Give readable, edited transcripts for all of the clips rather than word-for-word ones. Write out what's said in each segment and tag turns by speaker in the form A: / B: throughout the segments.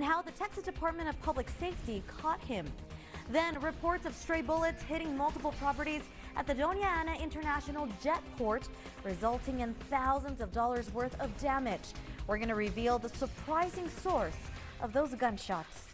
A: and how the Texas Department of Public Safety caught him. Then reports of stray bullets hitting multiple properties at the Doña Ana International Jet Port, resulting in thousands of dollars worth of damage. We're going to reveal the surprising source of those gunshots.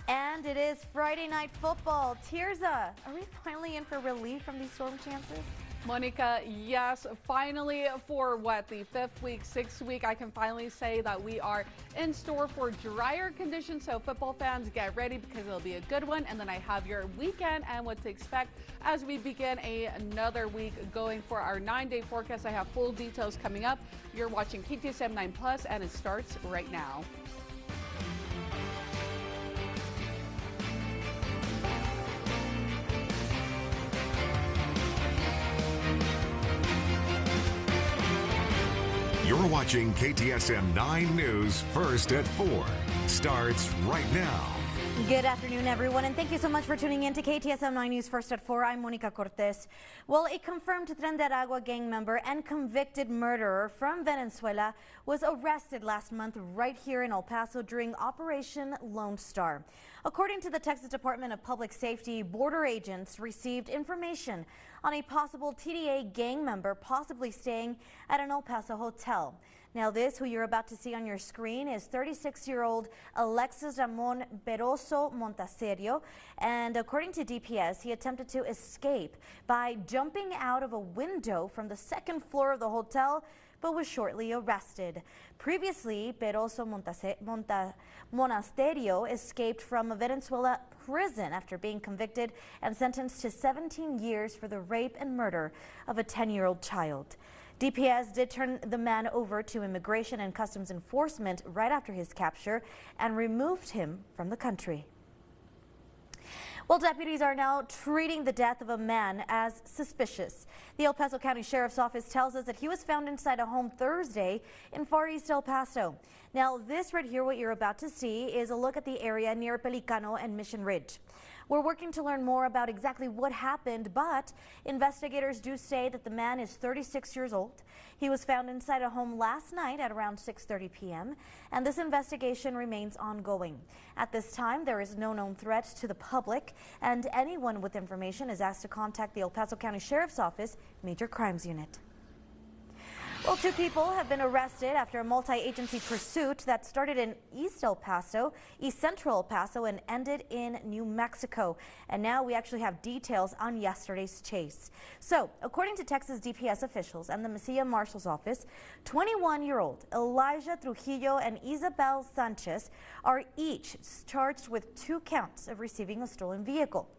A: And it is Friday night football. Tirza, are we finally in for relief from these storm chances?
B: Monica, yes, finally for the 5th week, 6th week, I can finally say that we are in store for drier conditions. So football fans, get ready because it'll be a good one. And then I have your weekend and what to expect as we begin another week going for our 9-day forecast. I have full details coming up. You're watching KTSM 9 Plus and it starts right now.
C: You're watching KTSM 9 News First at 4. Starts right now.
A: Good afternoon, everyone, and thank you so much for tuning in to KTSM 9 News First at 4. I'm Monica Cortez. Well, a confirmed Tren de Aragua gang member and convicted murderer from Venezuela was arrested last month right here in El Paso during Operation Lone Star. According to the Texas Department of Public Safety, border agents received information on a possible TDA gang member possibly staying at an El Paso hotel. Now this, who you're about to see on your screen, is 36-year-old Alexis Ramon Beroso Montaserio, and according to DPS, he attempted to escape by jumping out of a window from the second floor of the hotel, but was shortly arrested. Previously, Beroso Monasterio escaped from a Venezuela prison after being convicted and sentenced to 17 years for the rape and murder of a 10-year-old child. DPS did turn the man over to Immigration and Customs Enforcement right after his capture and removed him from the country. Well, deputies are now treating the death of a man as suspicious. The El Paso County Sheriff's Office tells us that he was found inside a home Thursday in far East El Paso. Now, this right here, what you're about to see, is a look at the area near Pelicano and Mission Ridge. We're working to learn more about exactly what happened, but investigators do say that the man is 36 years old. He was found inside a home last night at around 6:30 p.m., and this investigation remains ongoing. At this time, there is no known threat to the public, and anyone with information is asked to contact the El Paso County Sheriff's Office Major Crimes Unit. Well, 2 people have been arrested after a multi-agency pursuit that started in East Central El Paso, and ended in New Mexico. And now we actually have details on yesterday's chase. So, according to Texas DPS officials and the Mesilla Marshal's Office, 21-year-old Elijah Trujillo and Isabel Sanchez are each charged with 2 counts of receiving a stolen vehicle.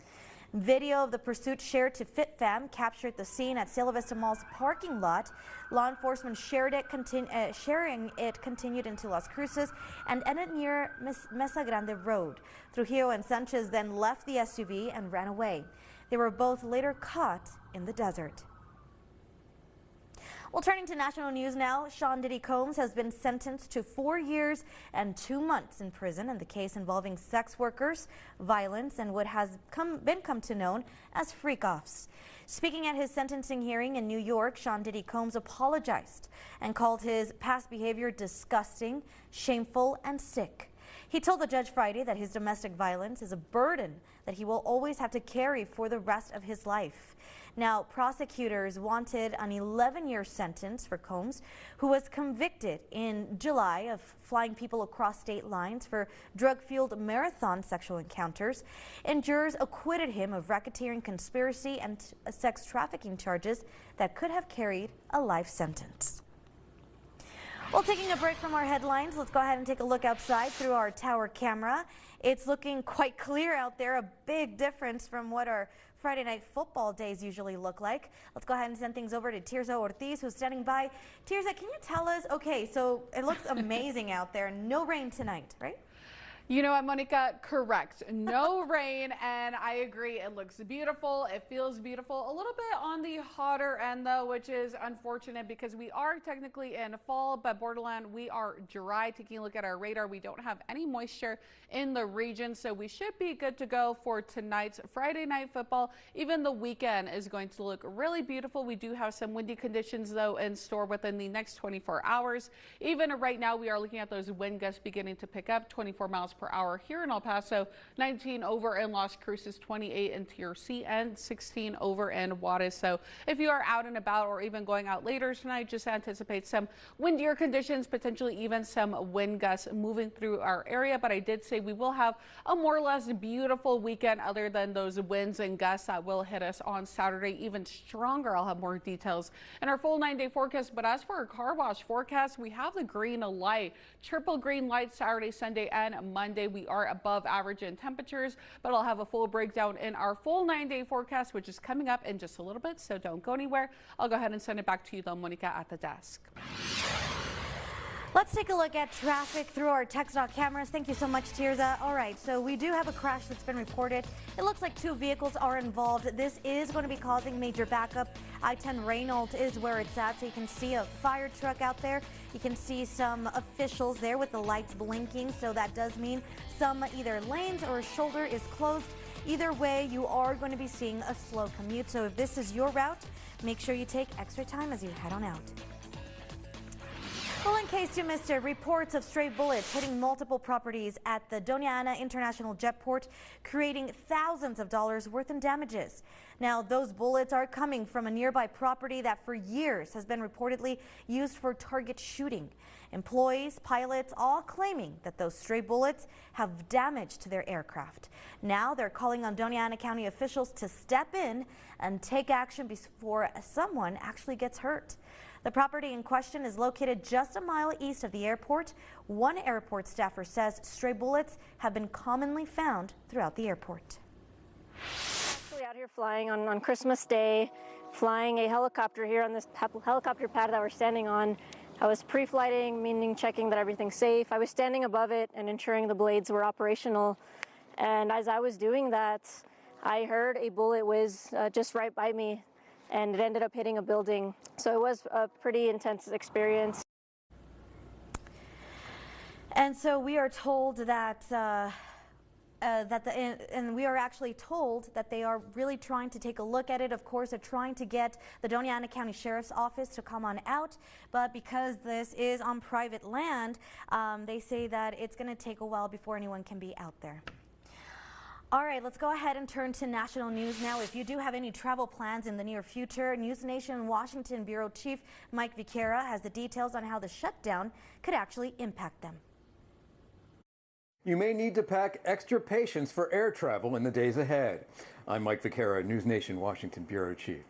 A: Video of the pursuit shared to FitFam captured the scene at Cielo Vista Mall's parking lot. Law enforcement sharing it continued into Las Cruces and ended near Mesa Grande Road. Trujillo and Sanchez then left the SUV and ran away. They were both later caught in the desert. Well, turning to national news now, Sean Diddy Combs has been sentenced to 4 years and 2 months in prison in the case involving sex workers, violence, and what has come to known as freak-offs. Speaking at his sentencing hearing in New York, Sean Diddy Combs apologized and called his past behavior disgusting, shameful, and sick. He told the judge Friday that his domestic violence is a burden that he will always have to carry for the rest of his life. Now, prosecutors wanted an 11-year sentence for Combs, who was convicted in July of flying people across state lines for drug-fueled marathon sexual encounters. And jurors acquitted him of racketeering, conspiracy, and sex trafficking charges that could have carried a life sentence. Well, taking a break from our headlines, let's go ahead and take a look outside through our tower camera. It's looking quite clear out there, a big difference from what our Friday night football days usually look like. Let's go ahead and send things over to Tirza Ortiz, who's standing by. Tirza, can you tell us, okay, so it looks amazing out there. No rain tonight, right?
B: You know what, Monica? Correct. No rain, and I agree. It looks beautiful. It feels beautiful. A little bit on the hotter end, though, which is unfortunate because we are technically in fall, but Borderland, we are dry. Taking a look at our radar, we don't have any moisture in the region, so we should be good to go for tonight's Friday night football. Even the weekend is going to look really beautiful. We do have some windy conditions, though, in store within the next 24 hours. Even right now, we are looking at those wind gusts beginning to pick up, 24 miles per hour here in El Paso, 19 over in Las Cruces, 28 in Tier C, and 16 over in Juarez. So if you are out and about or even going out later tonight, just anticipate some windier conditions, potentially even some wind gusts moving through our area. But I did say we will have a more or less beautiful weekend other than those winds and gusts that will hit us on Saturday even stronger. I'll have more details in our full 9-day forecast. But as for our car wash forecast, we have the green light, triple green light Saturday, Sunday, and Monday. We are above average in temperatures, but I'll have a full breakdown in our full 9-day forecast, which is coming up in just a little bit. So don't go anywhere. I'll go ahead and send it back to you, though, Monica, at the desk.
A: Let's take a look at traffic through our TxDOT cameras. Thank you so much, Tirza. All right, so we do have a crash that's been reported. It looks like 2 vehicles are involved. This is going to be causing major backup. I-10 Reynolds is where it's at, so you can see a fire truck out there. You can see some officials there with the lights blinking, so that does mean some either lanes or shoulder is closed. Either way, you are going to be seeing a slow commute. So if this is your route, make sure you take extra time as you head on out. Well, in case you missed it, reports of stray bullets hitting multiple properties at the Doña Ana International Jetport, creating thousands of dollars worth in damages. Now, those bullets are coming from a nearby property that for years has been reportedly used for target shooting. Employees, pilots, all claiming that those stray bullets have damaged their aircraft. Now they're calling on Doña Ana County officials to step in and take action before someone actually gets hurt. The property in question is located just a mile east of the airport. One airport staffer says stray bullets have been commonly found throughout the airport.
D: Actually out here flying on Christmas Day, flying a helicopter here on this helicopter pad that we're standing on. I was pre-flighting, meaning checking that everything's safe. I was standing above it and ensuring the blades were operational. And as I was doing that, I heard a bullet whiz just right by me, and it ended up hitting a building. So it was a pretty intense experience.
A: And so we are told that we are actually told that they are really trying to take a look at it. Of course, they're trying to get the Doña Ana County Sheriff's Office to come on out, but because this is on private land, they say that it's going to take a while before anyone can be out there. All right, let's go ahead and turn to national news now. If you do have any travel plans in the near future, News Nation Washington Bureau Chief Mike Viqueira has the details on how the shutdown could actually impact them.
E: You may need to pack extra patience for air travel in the days ahead. I'm Mike Viqueira, News Nation Washington Bureau Chief.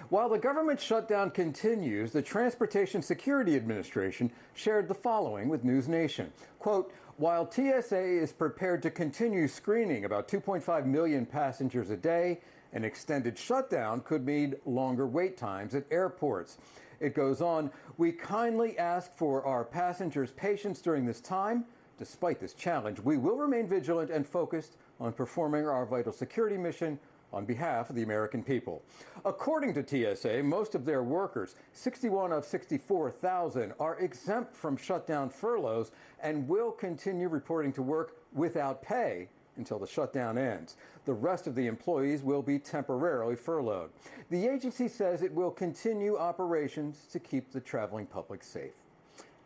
E: While the government shutdown continues, the Transportation Security Administration shared the following with News Nation. Quote, while TSA is prepared to continue screening about 2.5 million passengers a day, an extended shutdown could mean longer wait times at airports. It goes on, we kindly ask for our passengers' patience during this time. Despite this challenge, we will remain vigilant and focused on performing our vital security mission on behalf of the American people. According to TSA, most of their workers, 61 of 64,000, are exempt from shutdown furloughs and will continue reporting to work without pay until the shutdown ends. The rest of the employees will be temporarily furloughed. The agency says it will continue operations to keep the traveling public safe.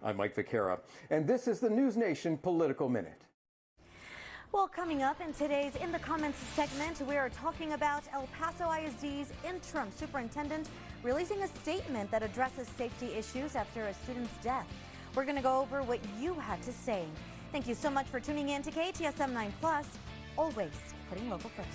E: I'm Mike Viqueira, and this is the News Nation Political Minute.
A: Well, coming up in today's In the Comments segment, we are talking about El Paso ISD's interim superintendent releasing a statement that addresses safety issues after a student's death. We're going to go over what you had to say. Thank you so much for tuning in to KTSM 9+, always putting local first.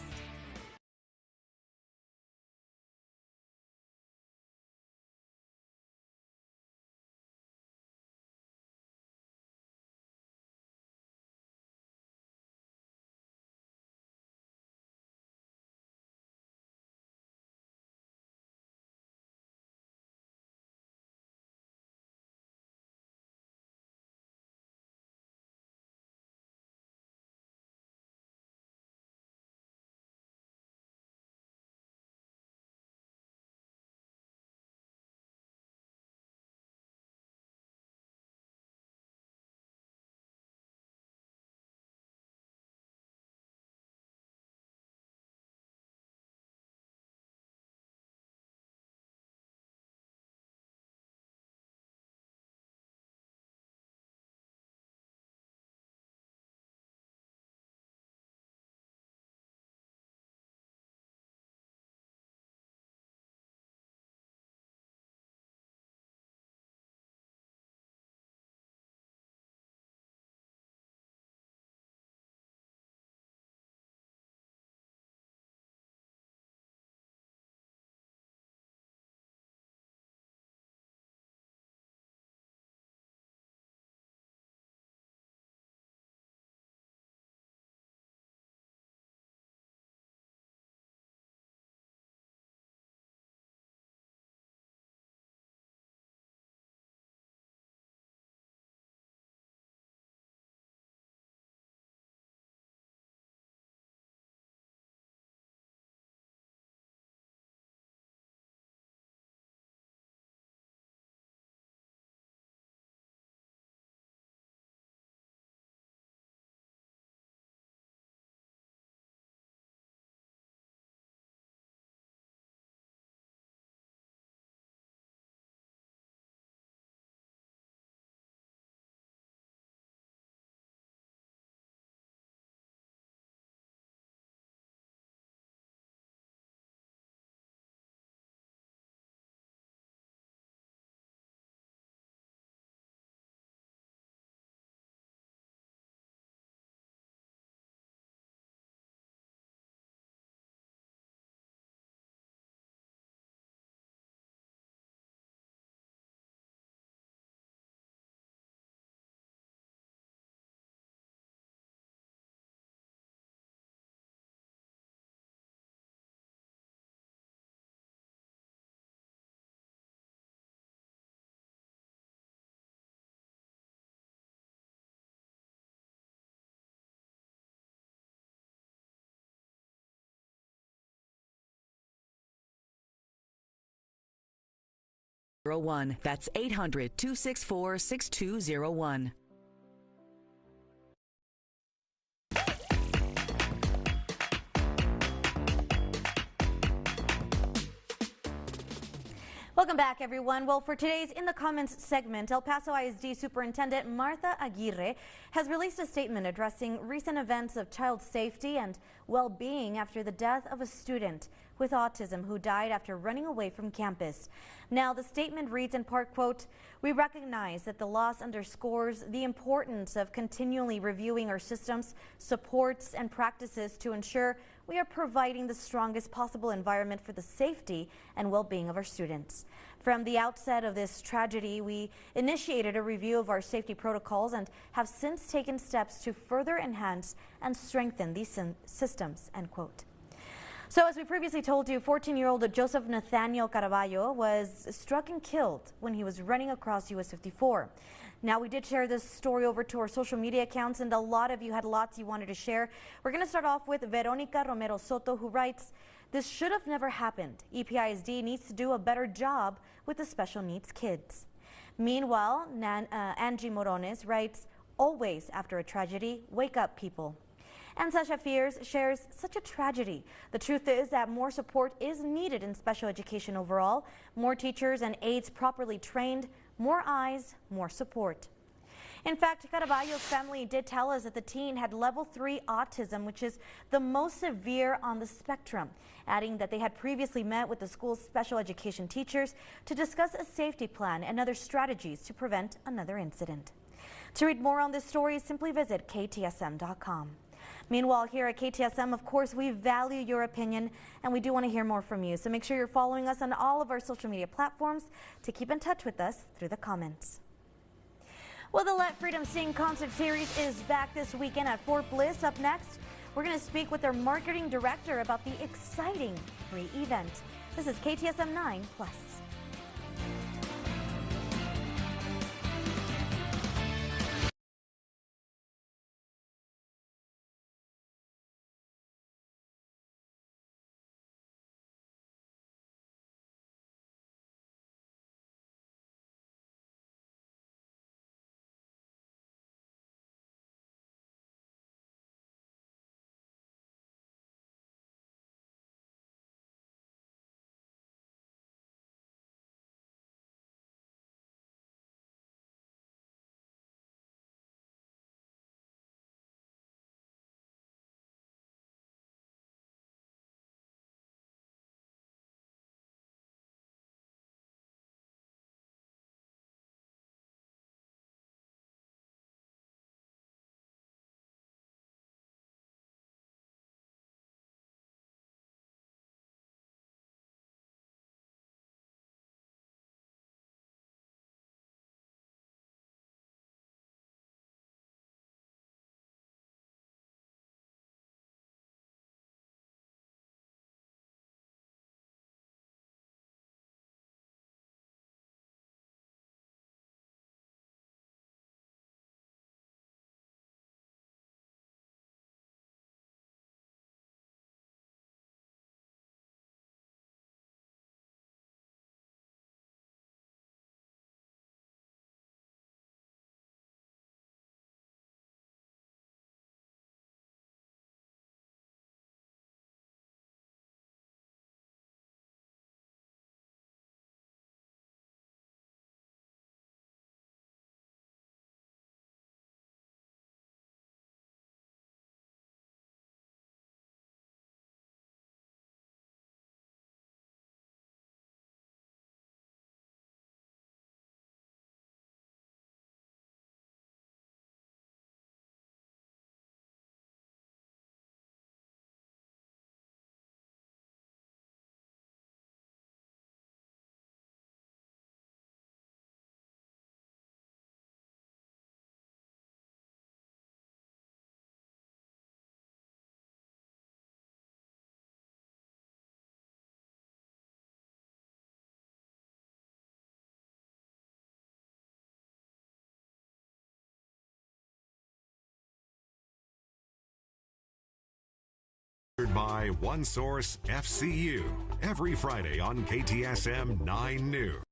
F: 01. That's 800-264-6201.
A: Welcome back, everyone. Well, for today's In the Comments segment, El Paso ISD Superintendent Martha Aguirre has released a statement addressing recent events of child safety and well-being after the death of a student with autism who died after running away from campus. Now, the statement reads in part, quote, "We recognize that the loss underscores the importance of continually reviewing our systems, supports, and practices to ensure we are providing the strongest possible environment for the safety and well-being of our students. From the outset of this tragedy, we initiated a review of our safety protocols and have since taken steps to further enhance and strengthen these systems," end quote. So as we previously told you, 14-year-old Joseph Nathaniel Caraballo was struck and killed when he was running across US 54. Now, we did share this story over to our social media accounts, and a lot of you had lots you wanted to share. We're going to start off with Veronica Romero Soto, who writes, "This should have never happened. EPISD needs to do a better job with the special needs kids." Meanwhile, Angie Morones writes, "Always after a tragedy, wake up, people." And Sasha Fears shares, "Such a tragedy. The truth is that more support is needed in special education overall. More teachers and aides properly trained, more eyes, more support." In fact, Caraballo's family did tell us that the teen had level 3 autism, which is the most severe on the spectrum, adding that they had previously met with the school's special education teachers to discuss a safety plan and other strategies to prevent another incident. To read more on this story, simply visit KTSM.com. Meanwhile, here at KTSM, of course, we value your opinion and we do want to hear more from you. So make sure you're following us on all of our social media platforms to keep in touch with us through the comments. Well, the Let Freedom Sing concert series is back this weekend at Fort Bliss. Up next, we're going to speak with their marketing director about the exciting free event. This is KTSM 9+.
C: By One Source FCU every Friday on KTSM 9 News.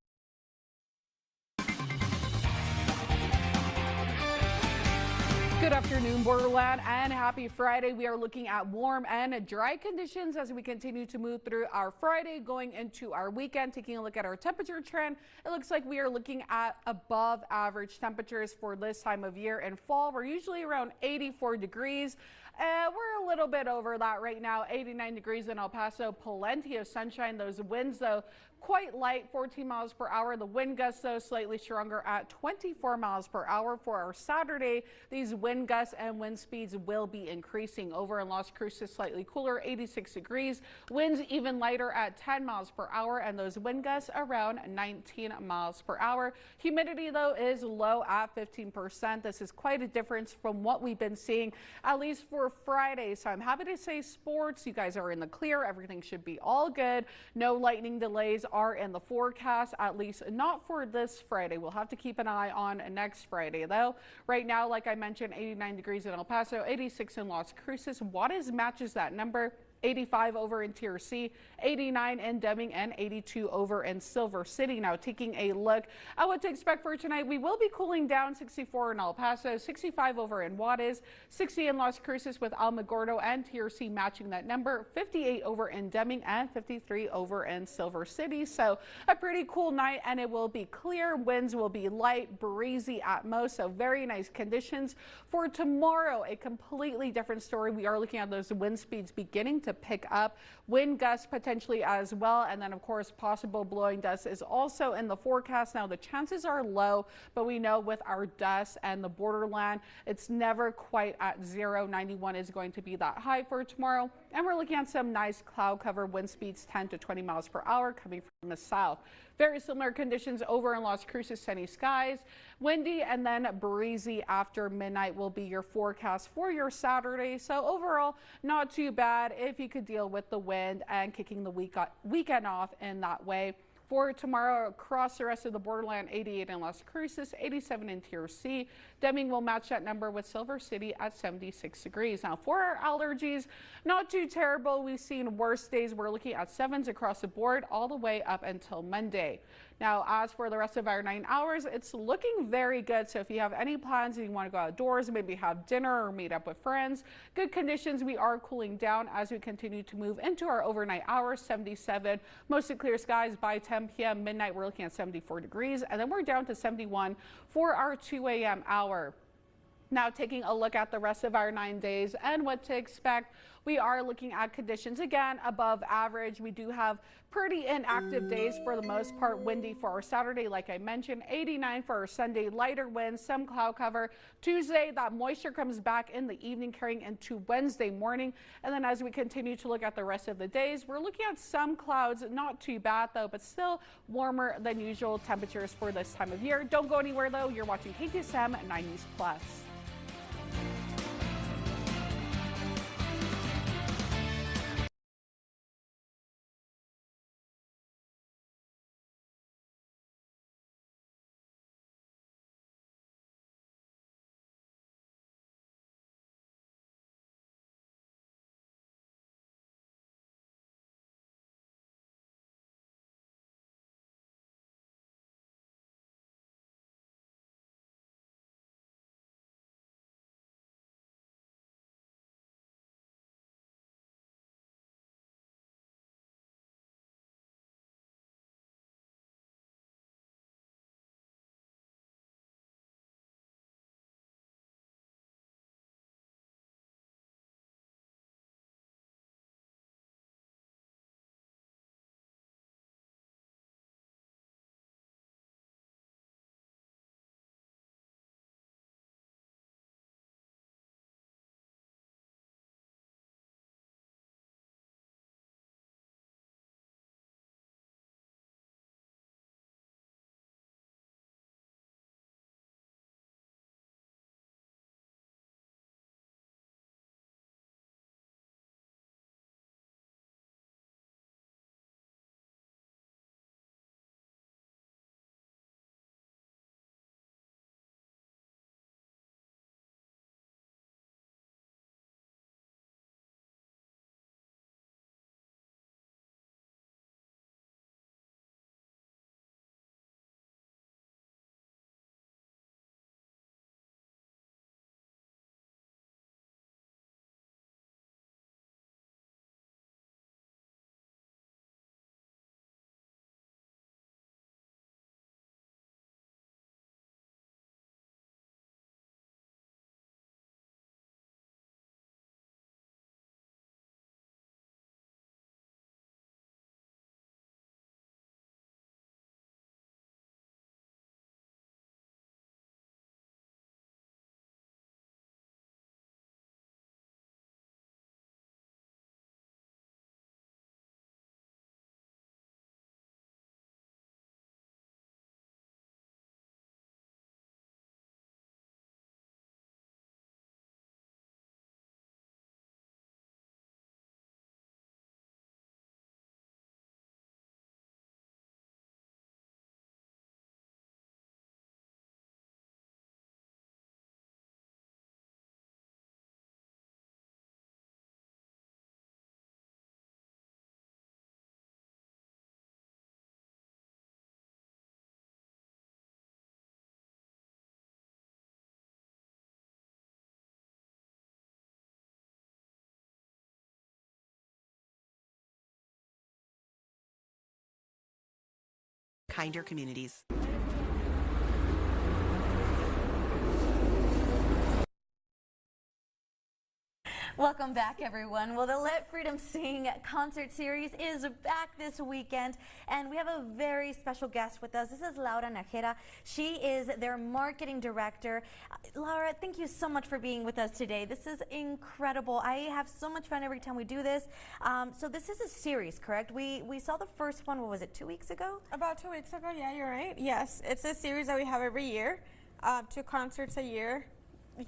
B: Good afternoon, Borderland, and happy Friday. We are looking at warm and dry conditions as we continue to move through our Friday, going into our weekend. Taking a look at our temperature trend, it looks like we are looking at above average temperatures for this time of year. In fall, we're usually around 84 degrees. We're a little bit over that right now, 89 degrees in El Paso, plenty of sunshine. Those winds, though, quite light, 14 miles per hour. The wind gusts, though, slightly stronger at 24 miles per hour for our Saturday. These wind gusts and wind speeds will be increasing. Over in Las Cruces, slightly cooler, 86 degrees. Winds even lighter at 10 miles per hour, and those wind gusts around 19 miles per hour. Humidity, though, is low at 15%. This is quite a difference from what we've been seeing, at least for Friday. So I'm happy to say sports, you guys are in the clear. Everything should be all good. No lightning delays are in the forecast, at least not for this Friday. We'll have to keep an eye on next Friday, though. Right now, like I mentioned, 89 degrees in El Paso, 86 in Las Cruces. Juarez matches that number. 85 over in Tier C, 89 in Deming, and 82 over in Silver City. Now taking a look at what to expect for tonight, we will be cooling down. 64 in El Paso, 65 over in Juarez, 60 in Las Cruces with Alamogordo and Tier C matching that number, 58 over in Deming, and 53 over in Silver City. So a pretty cool night, and it will be clear. Winds will be light, breezy at most, so very nice conditions. For tomorrow, a completely different story. We are looking at those wind speeds beginning to pick up, wind gusts potentially as well, and then of course possible blowing dust is also in the forecast. Now the chances are low, but we know with our dust and the borderland, it's never quite at zero. 91 is going to be that high for tomorrow, and we're looking at some nice cloud cover, wind speeds 10 to 20 miles per hour coming from the south. Very similar conditions over in Las Cruces, sunny skies, windy, and then breezy after midnight will be your forecast for your Saturday. So overall, not too bad if you could deal with the wind and kicking the weekend off in that way. For tomorrow, across the rest of the borderland, 88 in Las Cruces, 87 in Tier C. Deming will match that number with Silver City at 76 degrees. Now, for our allergies, not too terrible. We've seen worse days. We're looking at 7s across the board all the way up until Monday. Now, as for the rest of our 9 hours, it's looking very good. So if you have any plans and you want to go outdoors, maybe have dinner or meet up with friends, good conditions. We are cooling down as we continue to move into our overnight hours, 77, mostly clear skies by 10 p.m. midnight. We're looking at 74 degrees, and then we're down to 71 for our 2 a.m. hour. Now taking a look at the rest of our 9 days and what to expect, we are looking at conditions again above average. We do have pretty inactive days for the most part. Windy for our Saturday, like I mentioned, 89 for our Sunday, lighter winds, some cloud cover. Tuesday, that moisture comes back in the evening, carrying into Wednesday morning. And then as we continue to look at the rest of the days, we're looking at some clouds, not too bad though, but still warmer than usual temperatures for this time of year. Don't go anywhere though. You're watching KTSM 9 News Plus.
F: kinder communities.
A: Welcome back, everyone. Well, the Let Freedom Sing concert series is back this weekend, and we have a very special guest with us. This is Laura Najera. She is their marketing director. Laura, thank you so much for being with us today. This is incredible. I have so much fun every time we do this. So this is a series, correct? We saw the first one, what was it, 2 weeks ago?
G: About 2 weeks ago, yeah, you're right. Yes, it's a series that we have every year, 2 concerts a year.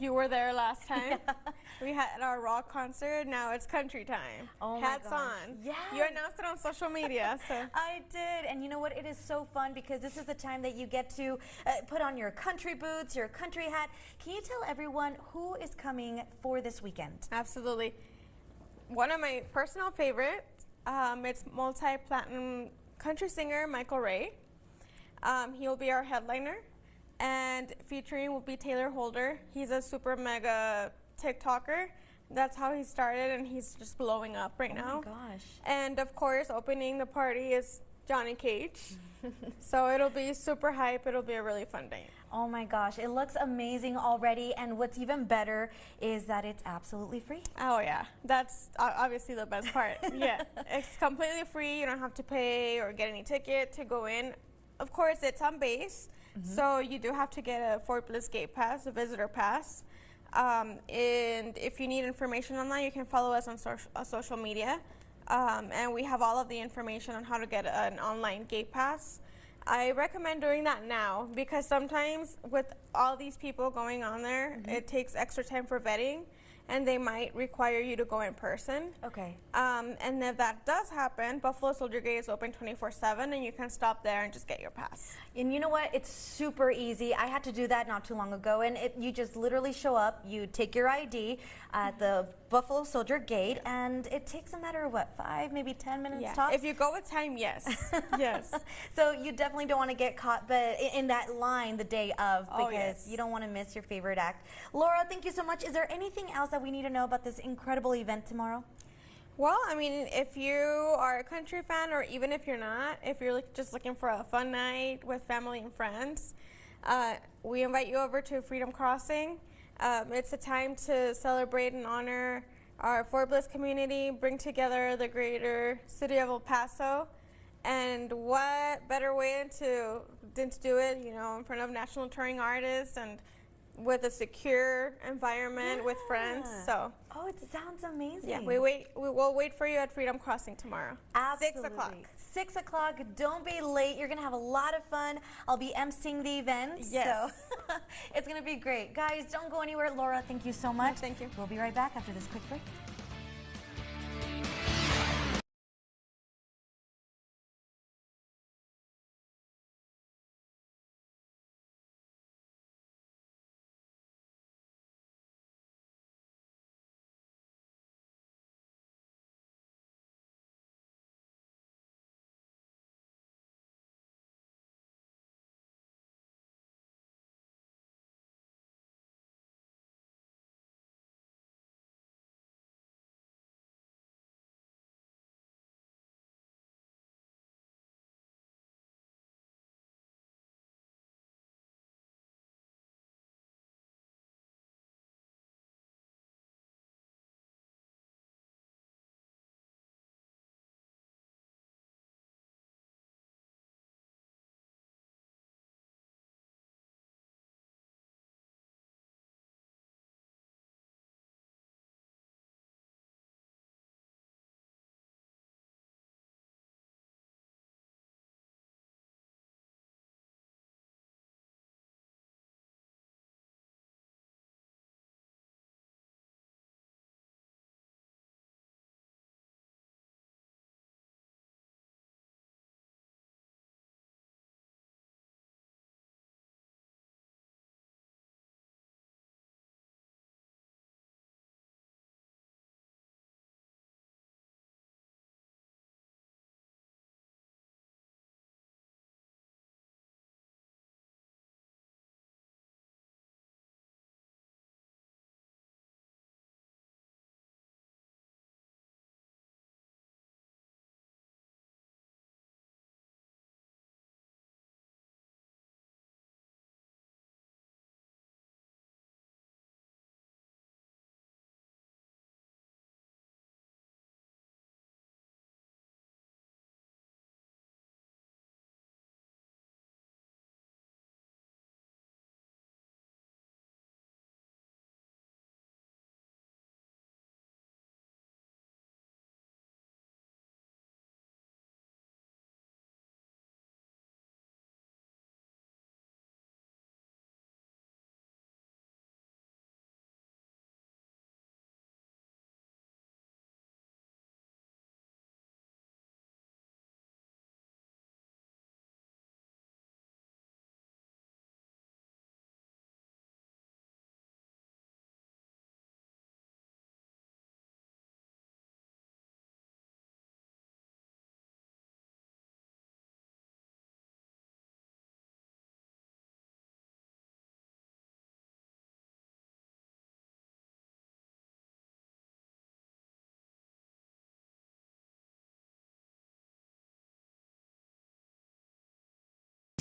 G: You were there last time. Yeah. We had our rock concert. Now it's country time.
A: Oh,
G: hats
A: my gosh.
G: on.
A: Yeah.
G: You announced it on social media. So
A: I did, and you know what? It is so fun because this is the time that you get to put on your country boots, your country hat. Can you tell everyone who is coming for this weekend?
G: Absolutely. One of my personal favorites. It's multi-platinum country singer Michael Ray. He'll be our headliner. And featuring will be Taylor Holder. He's a super mega TikToker. That's how he started, and he's just blowing up right now.
A: Oh my gosh.
G: And of course, opening the party is Johnny Cage. So it'll be super hype. It'll be a really fun day.
A: Oh my gosh, it looks amazing already, and what's even better is that it's absolutely free.
G: Oh yeah, that's obviously the best part. Yeah, it's completely free. You don't have to pay or get any ticket to go in. Of course, it's on base. So you do have to get a Fort Bliss gate pass, a visitor pass. And if you need information on that, you can follow us on social media. And we have all of the information on how to get an online gate pass. I recommend doing that now because sometimes with all these people going on there, it takes extra time for vetting. And they might require you to go in person.
A: Okay.
G: And if that does happen, Buffalo Soldier Gate is open 24/7, and you can stop there and just get your pass.
A: And you know what? It's super easy. I had to do that not too long ago, and you just literally show up, you take your ID at the Buffalo Soldier Gate, and it takes a matter of, what, 5, maybe 10 minutes tops?
G: If you go with time, yes. Yes.
A: So you definitely don't want to get caught but in that line the day of because you don't want to miss your favorite act. Laura, thank you so much. Is there anything else that we need to know about this incredible event tomorrow?
G: Well, I mean, if you are a country fan, or even if you're not, if you're just looking for a fun night with family and friends, we invite you over to Freedom Crossing. It's a time to celebrate and honor our Fort Bliss community, bring together the greater city of El Paso, and what better way than to do it, you know, in front of national touring artists and with a secure environment with friends. So
A: oh, it sounds amazing.
G: yeah, we will wait for you at Freedom Crossing tomorrow.
A: Absolutely.
G: 6 o'clock.
A: 6 o'clock. Don't be late. You're gonna have a lot of fun. I'll be emceeing the event.
G: Yes.
A: So it's gonna be great. Guys, don't go anywhere. Laura, thank you so much.
G: Thank you.
A: We'll be right back after this quick break.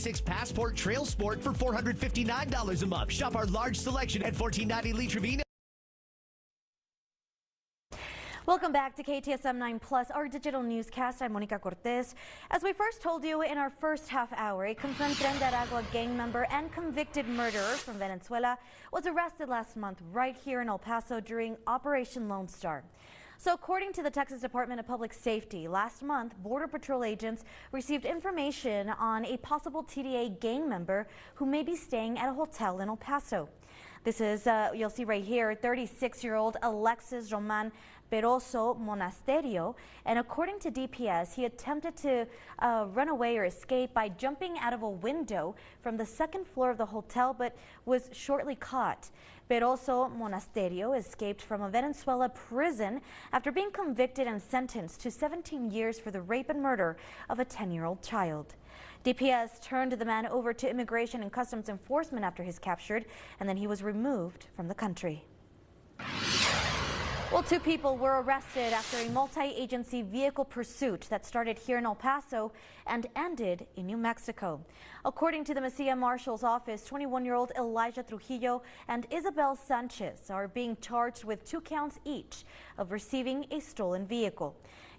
F: 66 Passport Trail Sport for $459 a month. Shop our large selection at $14.90 Lee Trevino.
A: Welcome back to KTSM 9 Plus, our digital newscast. I'm Monica Cortez. As we first told you in our first half hour, a confirmed Tren de Aragua gang member and convicted murderer from Venezuela was arrested last month right here in El Paso during Operation Lone Star. So according to the Texas Department of Public Safety, last month, Border Patrol agents received information on a possible TDA gang member who may be staying at a hotel in El Paso. This is, you'll see right here, 36-year-old Alexis Roman Peroso Monasterio, and according to DPS, he attempted to run away or escape by jumping out of a window from the second floor of the hotel, but was shortly caught. Peroso Monasterio escaped from a Venezuela prison after being convicted and sentenced to 17 years for the rape and murder of a 10-year-old child. DPS turned the man over to Immigration and Customs Enforcement after his captured, and then he was removed from the country. Well, 2 people were arrested after a multi-agency vehicle pursuit that started here in El Paso and ended in New Mexico. According to the Mesilla Marshal's office, 21-year-old Elijah Trujillo and Isabel Sanchez are being charged with 2 counts each of receiving a stolen vehicle.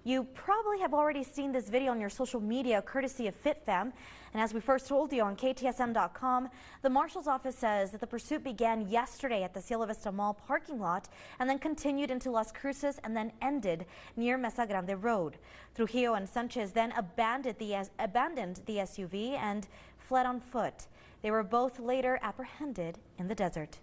A: You probably have already seen this video on your social media courtesy of FitFam. And as we first told you on KTSM.com, the Marshal's office says that the pursuit began yesterday at the Cielo Vista Mall parking lot and then continued into Las Cruces and then ended near Mesa Grande Road. Trujillo and Sanchez then abandoned the SUV and fled on foot. They were both later apprehended in the desert.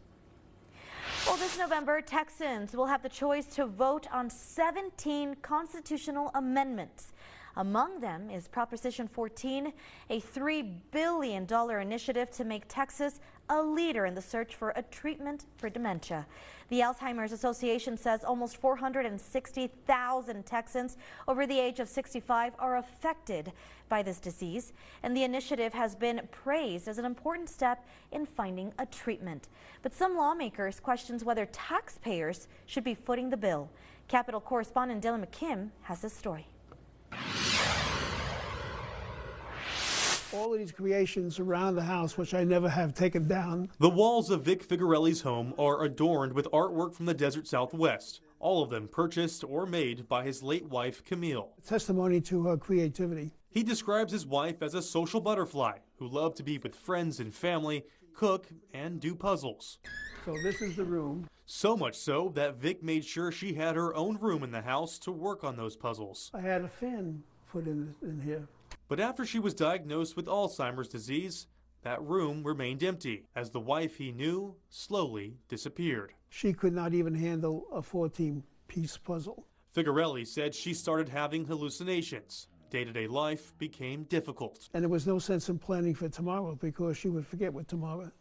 A: Well, this November, Texans will have the choice to vote on 17 constitutional amendments. Among them is Proposition 14, a $3 billion initiative to make Texas a leader in the search for a treatment for dementia. The Alzheimer's Association says almost 460,000 Texans over the age of 65 are affected by this disease, and the initiative has been praised as an important step in finding a treatment. But some lawmakers question whether taxpayers should be footing the bill. Capitol correspondent Dylan McKim has this story.
H: All of these creations around the house, which I never have taken down.
I: The walls of Vic Figarelli's home are adorned with artwork from the desert Southwest, all of them purchased or made by his late wife, Camille.
H: Testimony to her creativity.
I: He describes his wife as a social butterfly who loved to be with friends and family, cook, and do puzzles.
H: So this is the room.
I: So much so that Vic made sure she had her own room in the house to work on those puzzles.
H: I had a fan put in here.
I: But after she was diagnosed with Alzheimer's disease, that room remained empty as the wife he knew slowly disappeared.
H: She could not even handle a 14-piece puzzle.
I: Figarelli said she started having hallucinations. Day-to-day life became difficult.
H: And there was no sense in planning for tomorrow because she would forget when tomorrow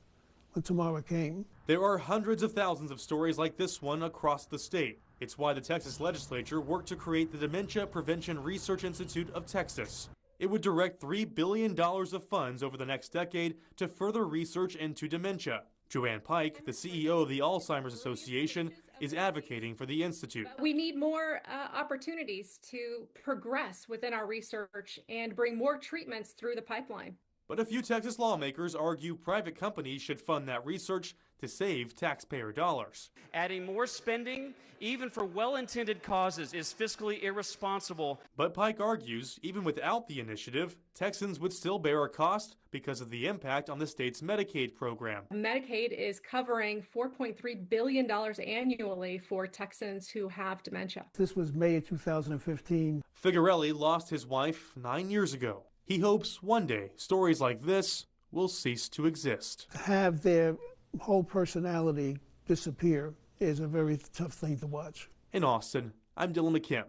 H: came.
I: There are hundreds of thousands of stories like this one across the state. It's why the Texas legislature worked to create the Dementia Prevention Research Institute of Texas. It would direct $3 billion of funds over the next decade to further research into dementia. Joanne Pike, the CEO of the Alzheimer's Association, is advocating for the institute.
J: We need more opportunities to progress within our research and bring more treatments through the pipeline.
I: But a few Texas lawmakers argue private companies should fund that research to save taxpayer dollars.
K: Adding more spending, even for well-intended causes, is fiscally irresponsible.
I: But Pike argues, even without the initiative, Texans would still bear a cost because of the impact on the state's Medicaid program.
J: Medicaid is covering $4.3 billion annually for Texans who have dementia.
H: This was May of 2015.
I: Figarelli lost his wife 9 years ago. He hopes one day stories like this will cease to exist.
H: To have their whole personality disappear is a very tough thing to watch.
I: In Austin, I'm Dylan McKim.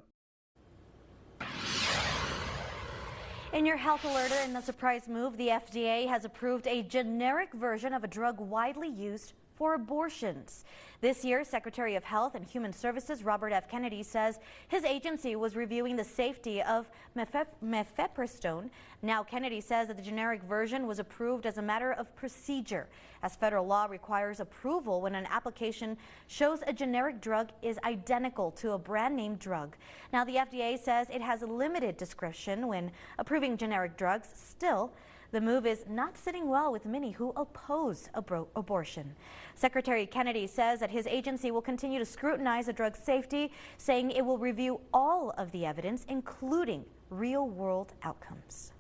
A: In your health alert, in a surprise move, the FDA has approved a generic version of a drug widely used for abortions. This year, Secretary of Health and Human Services Robert F. Kennedy says his agency was reviewing the safety of mifepristone. Now, Kennedy says that the generic version was approved as a matter of procedure, as federal law requires approval when an application shows a generic drug is identical to a brand name drug. Now, the FDA says it has limited discretion when approving generic drugs. Still, The move is not sitting well with many who oppose abortion. Secretary Kennedy says that his agency will continue to scrutinize the drug's safety, saying it will review all of the evidence, including real-world outcomes.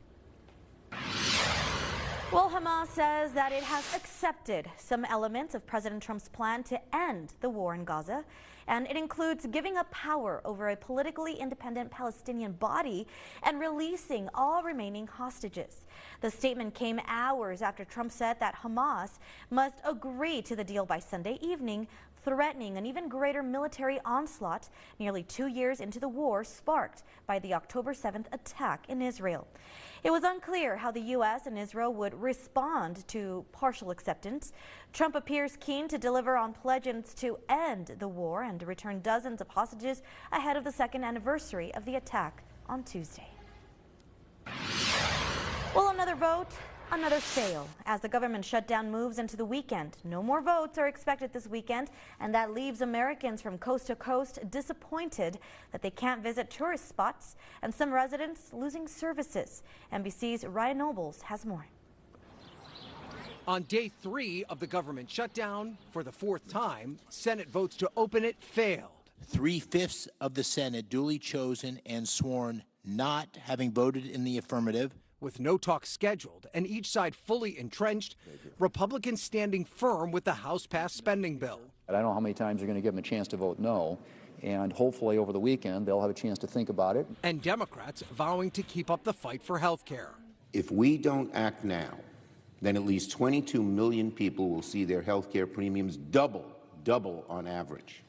A: Well, Hamas says that it has accepted some elements of President Trump's plan to end the war in Gaza, and it includes giving up power over a politically independent Palestinian body and releasing all remaining hostages. The statement came hours after Trump said that Hamas must agree to the deal by Sunday evening, threatening an even greater military onslaught nearly 2 years into the war sparked by the October 7th attack in Israel. It was unclear how the U.S. and Israel would respond to partial acceptance. Trump appears keen to deliver on pledges to end the war and to return dozens of hostages ahead of the second anniversary of the attack on Tuesday. Well, another vote, another fail as the government shutdown moves into the weekend. No more votes are expected this weekend, and that leaves Americans from coast to coast disappointed that they can't visit tourist spots and some residents losing services. NBC's Ryan Nobles has more.
L: On day 3 of the government shutdown, for the 4th time, Senate votes to open it failed.
M: 3/5 of the Senate duly chosen and sworn not having voted in the affirmative.
L: With no talk scheduled and each side fully entrenched, Republicans standing firm with the House-passed spending bill.
N: I don't know how many times you're going to give them a chance to vote no, and hopefully over the weekend they'll have a chance to think about it.
L: And Democrats vowing to keep up the fight for health care.
O: If we don't act now, then at least 22 million people will see their health care premiums double on average.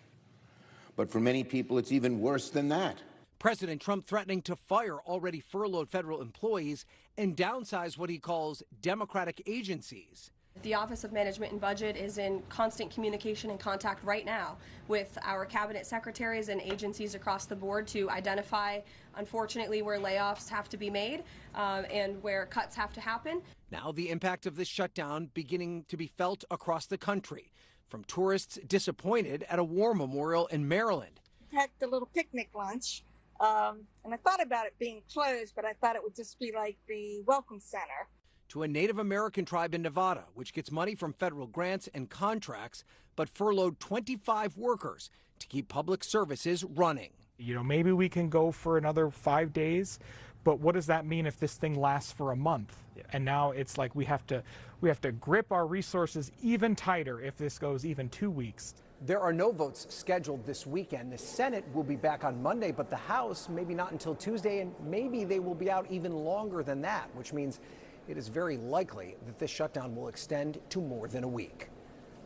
O: But for many people, it's even worse than that.
L: President Trump threatening to fire already furloughed federal employees and downsize what he calls Democratic agencies.
P: The Office of Management and Budget is in constant communication and contact right now with our cabinet secretaries and agencies across the board to identify, unfortunately, where layoffs have to be made and where cuts have to happen.
L: Now the impact of this shutdown beginning to be felt across the country, from tourists disappointed at a war memorial in Maryland.
Q: Had the little picnic lunch. And I thought about it being closed, but I thought it would just be like the Welcome Center.
L: To a Native American tribe in Nevada, which gets money from federal grants and contracts, but furloughed 25 workers to keep public services running.
R: You know, maybe we can go for another 5 days, but what does that mean if this thing lasts for a month? Yeah. And now it's like we have to grip our resources even tighter if this goes even 2 weeks.
L: There are no votes scheduled this weekend. The Senate will be back on Monday, but the House maybe not until Tuesday, and maybe they will be out even longer than that, which means it is very likely that this shutdown will extend to more than a week.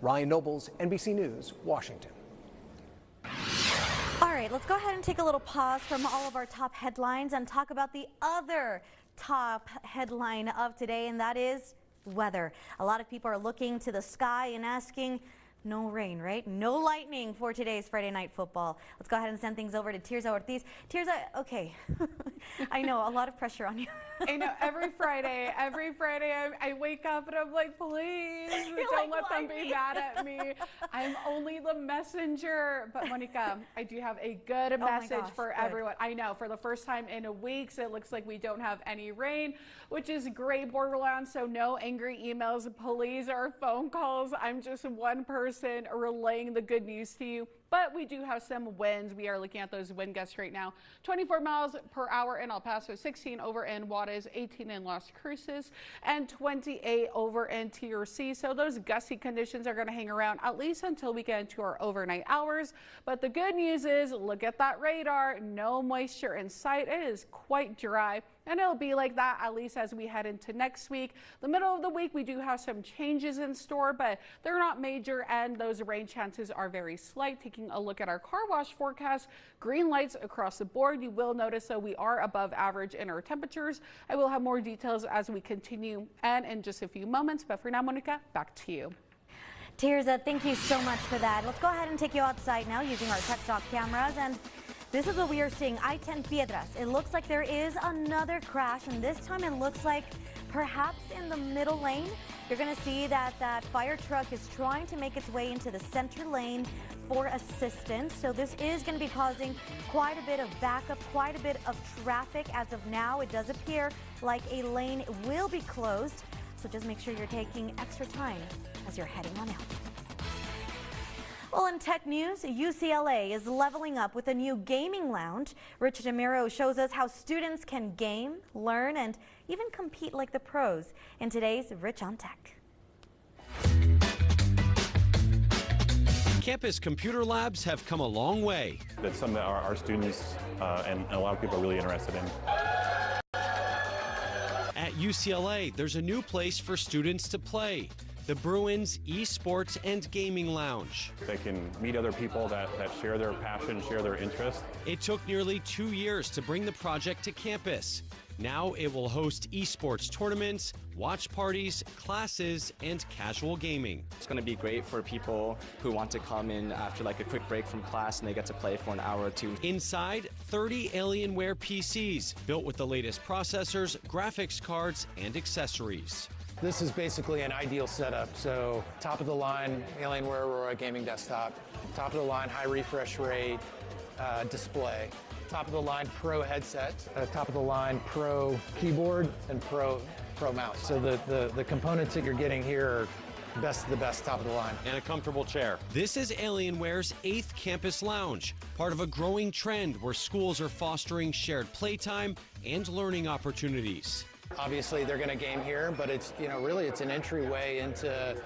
L: Ryan Nobles, NBC News, Washington.
A: All right, let's go ahead and take a little pause from all of our top headlines and talk about the other top headline of today, and that is weather. A lot of people are looking to the sky and asking, no rain, right? No lightning for today's Friday Night Football. Let's go ahead and send things over to Tirza Ortiz. Tirza, okay. I know, a lot of pressure on you.
B: I know, every Friday I wake up and I'm like, please, don't let them be mad at me. I'm only the messenger. But Monica, I do have a good message for everyone. I know, for the first time in weeks, it looks like we don't have any rain, which is great, Borderland. So no angry emails, please, or phone calls. I'm just one person relaying the good news to you. But we do have some winds. We are looking at those wind gusts right now. 24 miles per hour in El Paso, 16 over in Juarez, 18 in Las Cruces, and 28 over in TRC. So those gusty conditions are going to hang around at least until we get into our overnight hours. But the good news is, look at that radar. No moisture in sight. It is quite dry. And it'll be like that at least as we head into next week. The middle of the week, we do have some changes in store, but they're not major, and those rain chances are very slight. Taking a look at our car wash forecast, green lights across the board. You will notice that we are above average in our temperatures. I will have more details as we continue and in just a few moments. But for now, Monica, back to you.
A: Tirza, thank you so much for that. Let's go ahead and take you outside now using our tech stock cameras. And This is what we are seeing. I-10 Piedras. It looks like there is another crash, and this time it looks like perhaps in the middle lane. You're going to see that that fire truck is trying to make its way into the center lane for assistance. So this is going to be causing quite a bit of backup, quite a bit of traffic. As of now, it does appear like a lane will be closed. So just make sure you're taking extra time as you're heading on out. Well, in tech news, UCLA is leveling up with a new gaming lounge. Rich DeMiro shows us how students can game, learn, and even compete like the pros in today's Rich on Tech.
S: Campus computer labs have come a long way.
T: That's something that our students and a lot of people are really interested in.
S: At UCLA, there's a new place for students to play. The Bruins Esports and Gaming Lounge.
T: They can meet other people that share their passion, share their interest.
S: It took nearly 2 years to bring the project to campus. Now it will host esports tournaments, watch parties, classes, and casual gaming.
U: It's going to be great for people who want to come in after like a quick break from class and they get to play for an hour or two.
S: Inside, 30 Alienware PCs built with the latest processors, graphics cards, and accessories.
V: This is basically an ideal setup. So top of the line Alienware Aurora gaming desktop, top of the line high refresh rate display, top of the line Pro headset, top of the line Pro keyboard, and Pro mouse. So the components that you're getting here are best of the best, top of the line.
S: And a comfortable chair. This is Alienware's 8th campus lounge, part of a growing trend where schools are fostering shared playtime and learning opportunities.
V: Obviously, they're going to game here, but it's, really it's an entryway into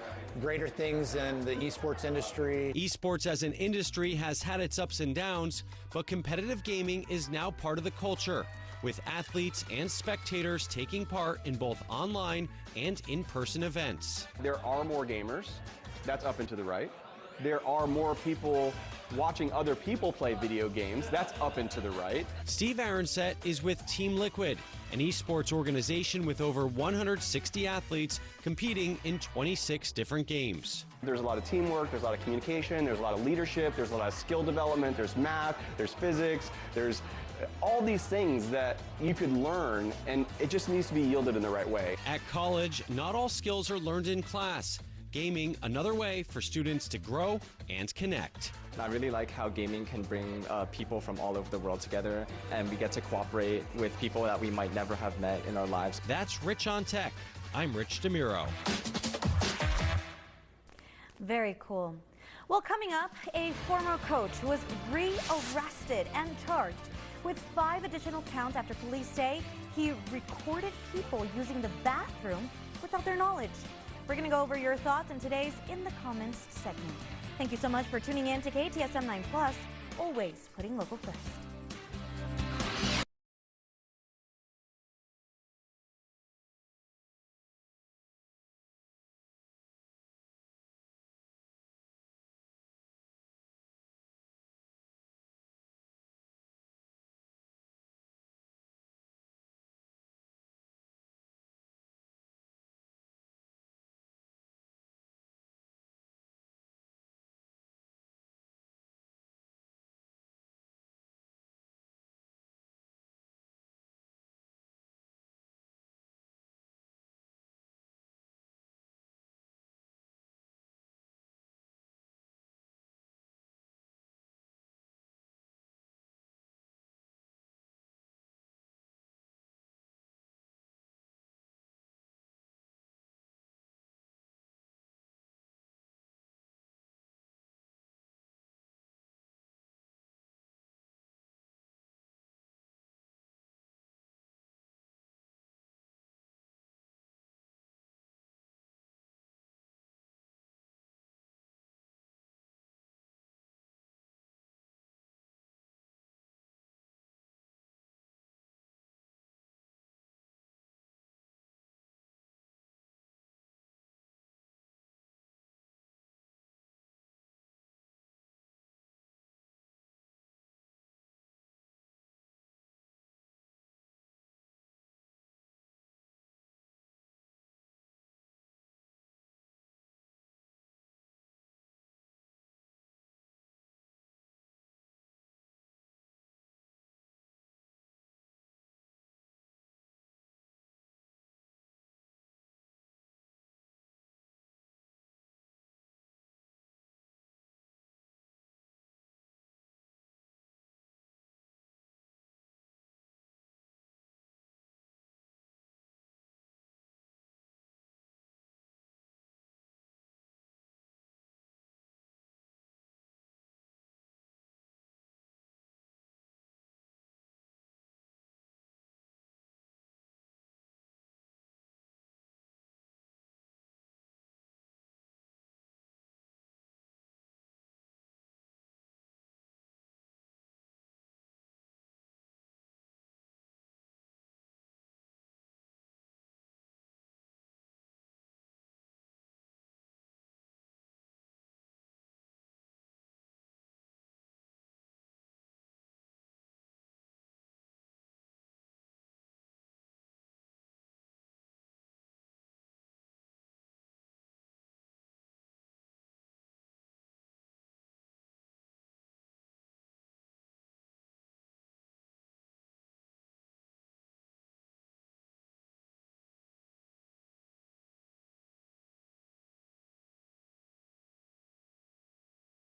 V: greater things in the esports industry.
S: Esports as an industry has had its ups and downs, but competitive gaming is now part of the culture, with athletes and spectators taking part in both online and in-person events.
W: There are more gamers. That's up and to the right. There are more people watching other people play video games. That's up and to the right.
S: Steve Aronset is with Team Liquid, an esports organization with over 160 athletes competing in 26 different games.
W: There's a lot of teamwork, there's a lot of communication, there's a lot of leadership, there's a lot of skill development, there's math, there's physics, there's all these things that you could learn, and it just needs to be yielded in the right way.
S: At college, not all skills are learned in class. Gaming, another way for students to grow and connect.
U: I really like how gaming can bring people from all over the world together, and we get to cooperate with people that we might nenever have met in our lives.
S: That's Rich on Tech. I'm Rich DeMiro.
A: Very cool. Well, coming up, a former coach was rearrested and charged with 5 additional counts after police say he recorded people using the bathroom without their knowledge. We're going to go over your thoughts in today's In the Comments segment. Thank you so much for tuning in to KTSM 9+, always putting local first.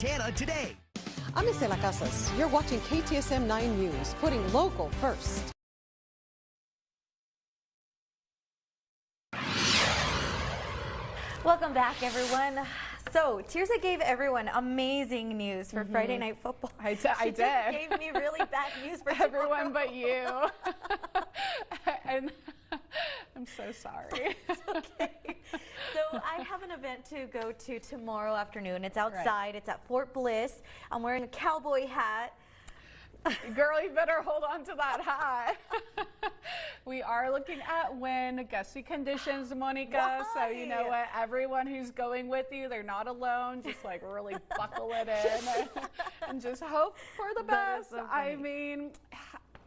F: Santana today.
C: I'm Isela Casas. You're watching KTSM 9 News, putting local first.
A: Welcome back, everyone. So, Tirza gave everyone amazing news for Friday Night Football.
B: I
A: She
B: did.
A: just gave me really bad news for
B: everyone but you. And I'm so sorry.
A: It's okay. So I have an event to go to tomorrow afternoon. It's outside.
B: Right.
A: It's at Fort Bliss. I'm wearing a cowboy hat.
B: Girl, you better hold on to that hat. We are looking at wind, gusty conditions, Monica. So you know what? Everyone who's going with you, they're not alone. Just like really buckle it in and just hope for the best.
A: So
B: I mean,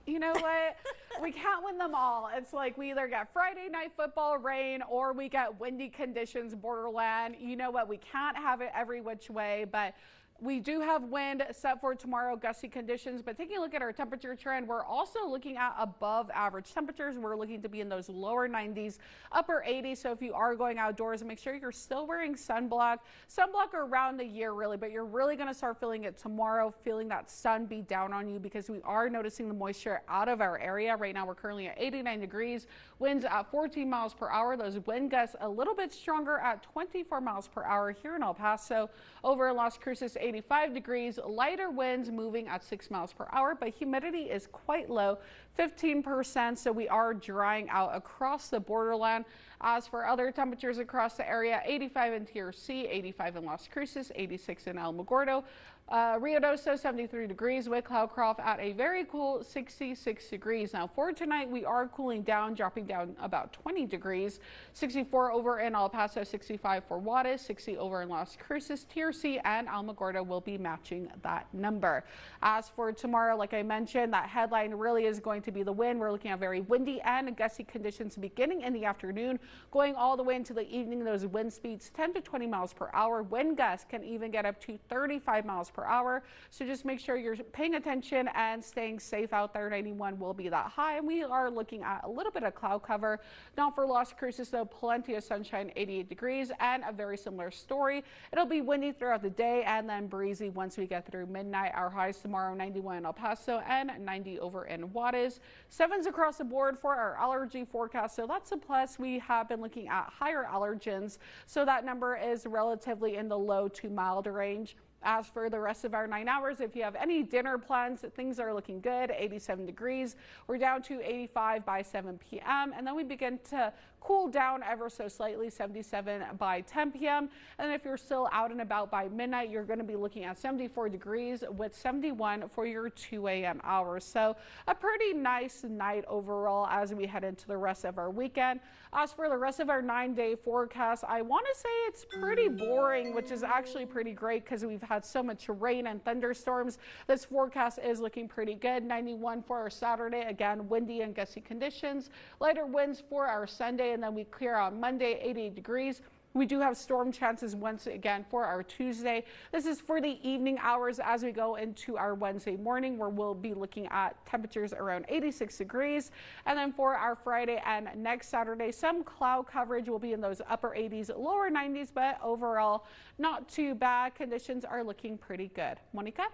B: you know what? We can't win them all. It's like we either get Friday Night Football rain or we get windy conditions, Borderland. You know what? We can't have it every which way, but we do have wind set for tomorrow, gusty conditions, but taking a look at our temperature trend, we're also looking at above average temperatures. We're looking to be in those lower 90s, upper 80s. So if you are going outdoors, make sure you're still wearing sunblock. Sunblock around the year, really, but you're really going to start feeling it tomorrow, feeling that sun beat down on you because we are noticing the moisture out of our area. Right now, we're currently at 89 degrees, winds at 14 miles per hour. Those wind gusts a little bit stronger at 24 miles per hour here in El Paso. Over in Las Cruces, 85 degrees, lighter winds moving at 6 miles per hour, but humidity is quite low, 15%, so we are drying out across the borderland. As for other temperatures across the area, 85 in TRC, 85 in Las Cruces, 86 in El Mogordo, Ruidoso 73 degrees with Cloudcroft at a very cool 66 degrees. Now for tonight, we are cooling down, dropping down about 20 degrees, 64 over in El Paso, 65 for Juarez, 60 over in Las Cruces, TRC and Alamogordo will be matching that number. As for tomorrow, like I mentioned, that headline really is going to be the wind. We're looking at very windy and gusty conditions beginning in the afternoon, going all the way into the evening. Those wind speeds 10 to 20 miles per hour. Wind gusts can even get up to 35 miles per hour. So just make sure you're paying attention and staying safe out there. 91 will be that high, and we are looking at a little bit of cloud cover. Not for Las Cruces, though, plenty of sunshine, 88 degrees, and a very similar story. It'll be windy throughout the day and then breezy once we get through midnight. Our highs tomorrow, 91 in El Paso and 90 over in Juarez. 7s across the board for our allergy forecast, so that's a plus. We have been looking at higher allergens, so that number is relatively in the low to mild range. As for the rest of our 9 hours, if you have any dinner plans, things are looking good. 87 degrees. We're down to 85 by 7 p.m. And then we begin to cool down ever so slightly, 77 by 10 p.m. And if you're still out and about by midnight, you're going to be looking at 74 degrees with 71 for your 2 a.m. hours. So a pretty nice night overall as we head into the rest of our weekend. As for the rest of our 9-day forecast, I want to say it's pretty boring, which is actually pretty great because we've had so much rain and thunderstorms. This forecast is looking pretty good. 91 for our Saturday, again, windy and gusty conditions. Lighter winds for our Sunday, and then we clear out Monday, 88 degrees. We do have storm chances once again for our Tuesday. This is for the evening hours as we go into our Wednesday morning, where we'll be looking at temperatures around 86 degrees. And then for our Friday and next Saturday, some cloud coverage will be in those upper 80s, lower 90s, but overall not too bad. Conditions are looking pretty good. Monica?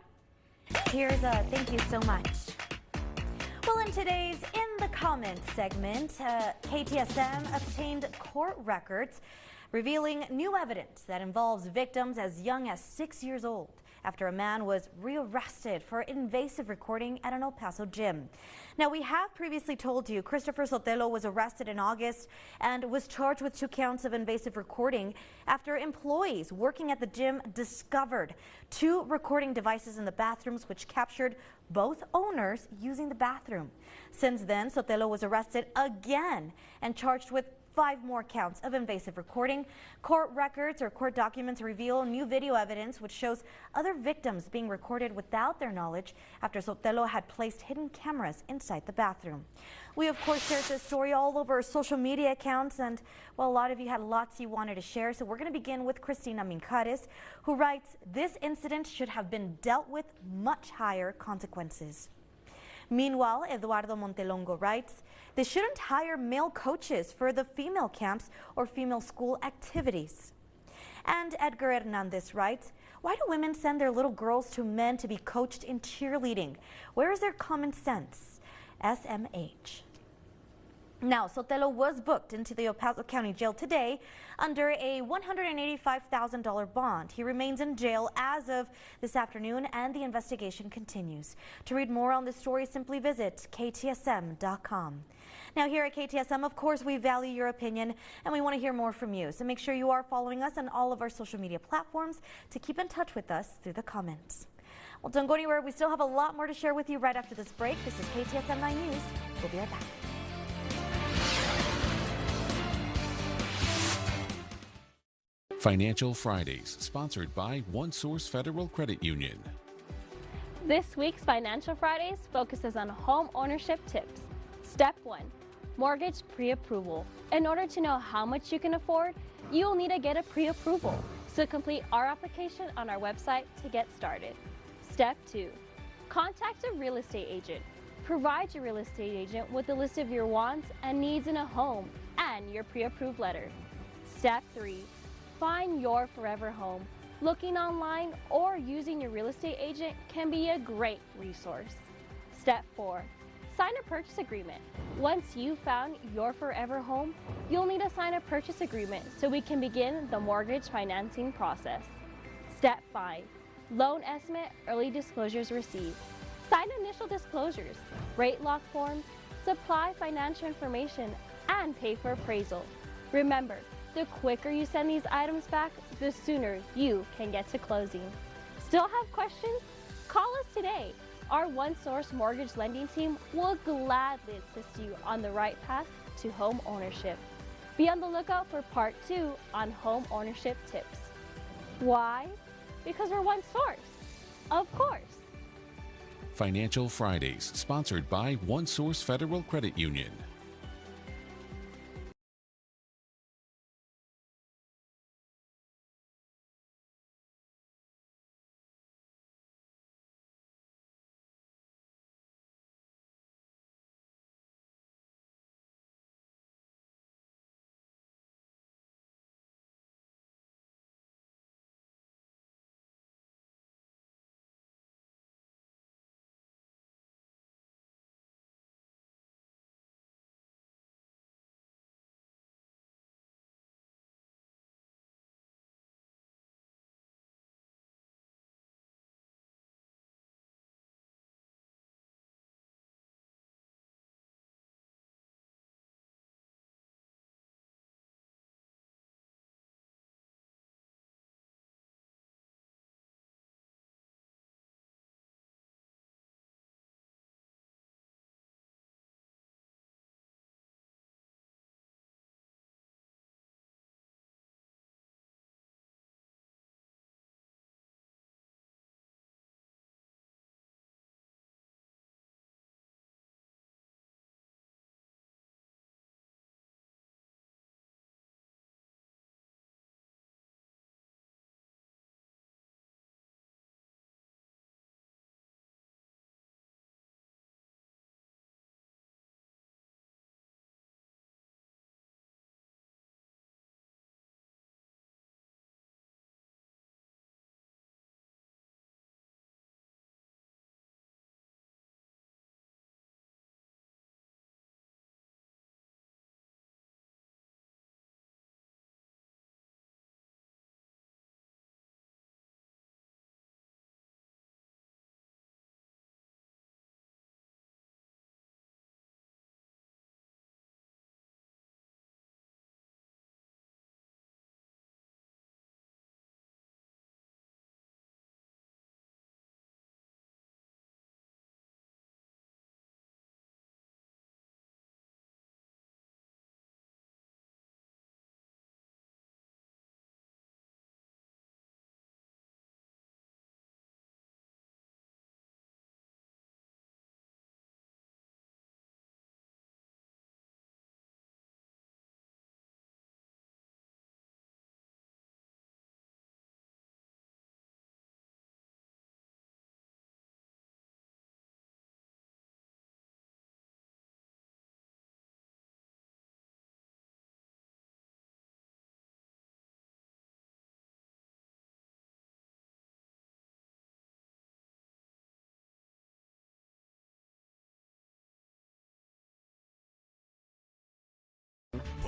A: Here's thank you so much. Well, in today's In the Comments segment, KTSM obtained court records revealing new evidence that involves victims as young as 6 years old after a man was rearrested for invasive recording at an El Paso gym. Now, we have previously told you Christopher Sotelo was arrested in August and was charged with 2 counts of invasive recording after employees working at the gym discovered 2 recording devices in the bathrooms which captured both owners using the bathroom. Since then, Sotelo was arrested again and charged with 5 more counts of invasive recording. Court records or court documents reveal new video evidence which shows other victims being recorded without their knowledge after Sotelo had placed hidden cameras inside the bathroom. We, of course, shared this story all over our social media accounts, and, well, a lot of you had lots you wanted to share, so we're going to begin with Cristina Mincares, who writes, "This incident should have been dealt with much higher consequences." Meanwhile, Eduardo Montelongo writes, "They shouldn't hire male coaches for the female camps or female school activities." And Edgar Hernandez writes, Why do women send their little girls to men to be coached in cheerleading? Where is their common sense? SMH. Now, Sotelo was booked into the El Paso County Jail today under a $185,000 bond. He remains in jail as of this afternoon, and the investigation continues. To read more on this story, simply visit KTSM.com. Now, here at KTSM, of course, we value your opinion, and we want to hear more from you. So make sure you are following us on all of our social media platforms to keep in touch with us through the comments. Well, don't go anywhere. We still have a lot more to share with you right after this break. This is KTSM 9 News. We'll be right back.
D: Financial Fridays, sponsored by OneSource Federal Credit Union.
E: This week's Financial Fridays focuses on home ownership tips. Step 1. Mortgage pre-approval. In order to know how much you can afford, you will need to get a pre-approval. So complete our application on our website to get started. Step 2. Contact a real estate agent. Provide your real estate agent with a list of your wants and needs in a home and your pre-approved letter. Step 3. Find your forever home. Looking online or using your real estate agent can be a great resource. Step 4. Sign a purchase agreement. Once you've found your forever home, you'll need to sign a purchase agreement so we can begin the mortgage financing process. Step 5. Loan estimate early disclosures received. Sign initial disclosures, rate lock forms, supply financial information, and pay for appraisal. Remember, the quicker you send these items back, the sooner you can get to closing. Still have questions? Call us today. Our OneSource mortgage lending team will gladly assist you on the right path to home ownership. Be on the lookout for part 2 on home ownership tips. Why? Because we're OneSource. Of course.
D: Financial Fridays, sponsored by OneSource Federal Credit Union.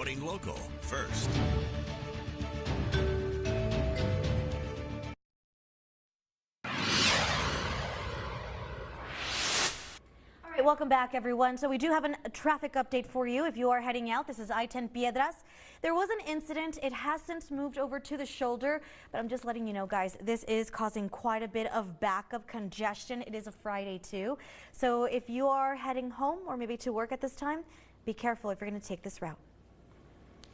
G: putting local first.
A: All right, welcome back, everyone. So we do have a traffic update for you if you are heading out. This is I-10 Piedras. There was an incident. It has since moved over to the shoulder, but I'm just letting you know, guys, this is causing quite a bit of backup congestion. It is a Friday, too. So if you are heading home or maybe to work at this time, be careful if you're going to take this route.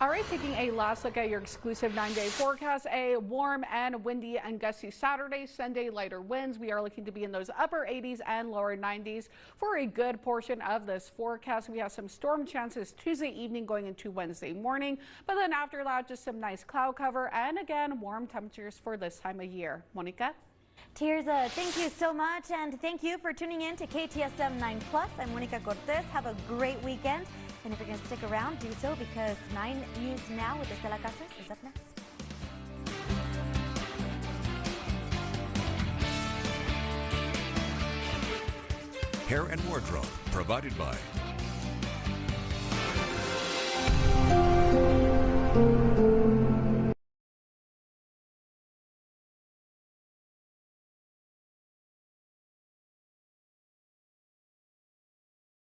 B: All right, taking a last look at your exclusive 9-day forecast. A warm and windy and gusty Saturday, Sunday, lighter winds. We are looking to be in those upper 80s and lower 90s for a good portion of this forecast. We have some storm chances Tuesday evening going into Wednesday morning, but then after that, just some nice cloud cover and again, warm temperatures for this time of year. Monica?
A: Tirza, thank you so much, and thank you for tuning in to KTSM 9 Plus. I'm Monica Cortez. Have a great weekend. And if you're going to stick around, do so, because 9 News Now with Estela Casas is up next.
G: Hair and wardrobe provided by